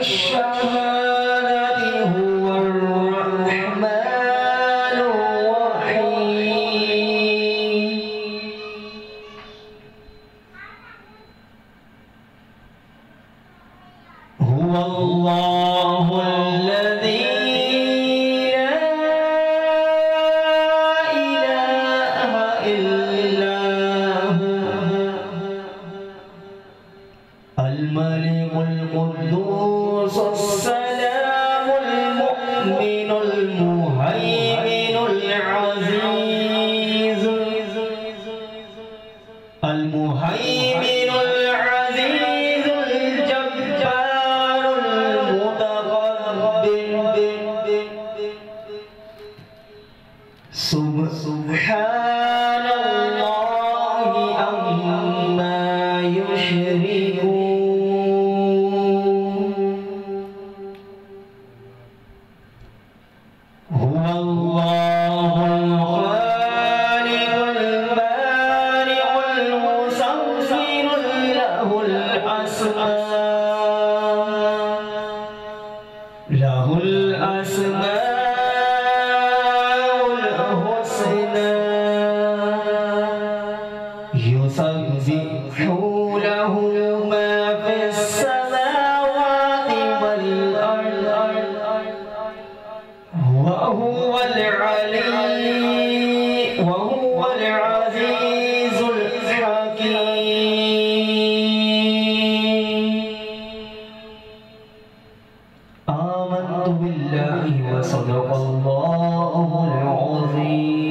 والشهادة هو الرحمن الرحيم. هو الله الذي لا إله إلا هو الملك القدوس السلام المؤمن المهيمن العزيز العزيز الجبار المتكبر سبحان الله عما يشركون. هو الله الخالق البارئ المصور له الأسماء الحسنى يسبح له ما في السماوات والأرض وهو العزيز الحكيم. آمنت بالله وصدق الله العظيم.